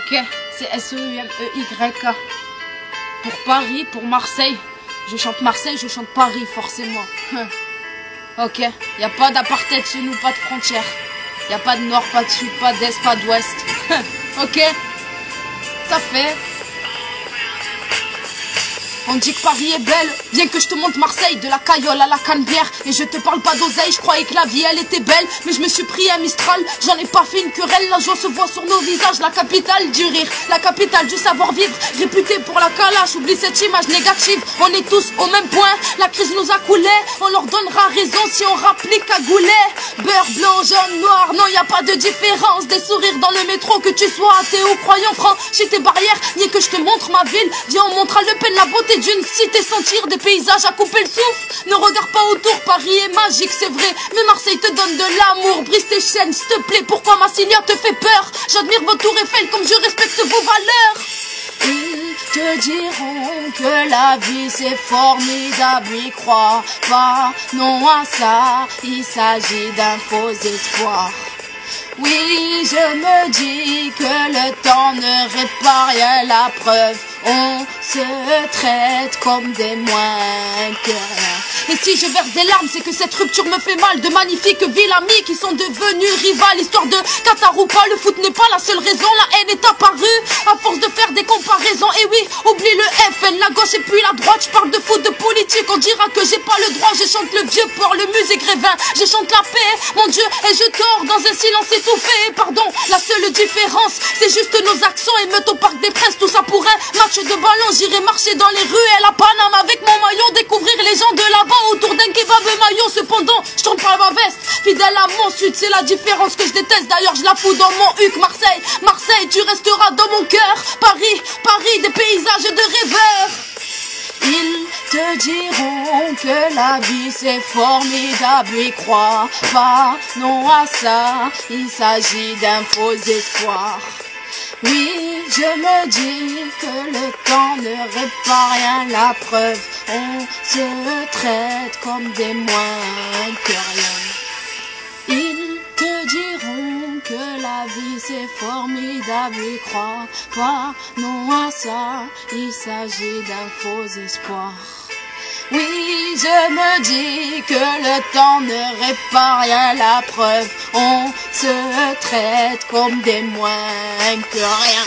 Ok, c'est SEUMEY. Pour Paris, pour Marseille. Je chante Marseille, je chante Paris, forcément. Ok, y a pas d'apartheid chez nous, pas de frontières. Y a pas de nord, pas de sud, pas d'est, pas d'ouest. Ok, ça fait. On dit que Paris est belle, viens que je te montre Marseille, de la caillole à la cannebière. Et je te parle pas d'oseille, je croyais que la vie elle était belle, mais je me suis pris un Mistral, j'en ai pas fait une querelle. La joie se voit sur nos visages, la capitale du rire, la capitale du savoir-vivre, réputée pour la calache, oublie cette image négative. On est tous au même point, la crise nous a coulé, on leur donnera raison si on rapplique cagoulé. Beurre, blanc, jaune, noir, non y a pas de différence. Des sourires dans le métro, que tu sois athée ou croyant, franchis tes barrières, ni que je te montre ma ville. Viens, on montre à Le Pen la beauté d'une cité, sentir des paysages à couper le souffle. Ne regarde pas autour, Paris est magique, c'est vrai, mais Marseille te donne de l'amour. Brise tes chaînes, s'il te plaît, pourquoi Massilia te fait peur? J'admire vos tours Eiffel comme je respecte vos valeurs. Ils te diront que la vie c'est formidable, y crois pas, non à ça, il s'agit d'un faux espoir. Oui, je me dis que le temps ne répare rien, la preuve, on se traite comme des moins que rien. Et si je verse des larmes, c'est que cette rupture me fait mal. De magnifiques villes amies qui sont devenues rivales. Histoire de Qatar ou pas, le foot n'est pas la seule raison. La haine est apparue à force de faire des comparaisons. Et oui, oublie le FN, la gauche et puis la droite. Je parle de foot, de politique, on dira que j'ai pas le droit. Je chante le vieux port, le musée Grévin. Je chante la paix, mon Dieu, et je dors dans un silence étouffé. Pardon, la seule différence, c'est juste nos accents. Émeute au Parc des Princes, tout ça pour un match de ballon. J'irai marcher dans les ruelles à Paname avec mon maillot, découvrir les gens de là-bas autour d'un kebab et maillot. Cependant, je tourne pas ma veste, fidèle à mon sud, c'est la différence que je déteste. D'ailleurs, je la fous dans mon huc. Marseille, Marseille, tu resteras dans mon cœur. Paris, Paris, des paysages de rêveurs. Ils te diront que la vie c'est formidable, y crois pas, non à ça, il s'agit d'un faux espoir. Oui, je me dis que le temps ne répare rien, la preuve, on se traite comme des moins que rien. Ils te diront que la vie c'est formidable, y crois pas, non à ça, il s'agit d'un faux espoir. Oui, je me dis que le temps ne répare rien, la preuve, on se traite comme des moins que rien.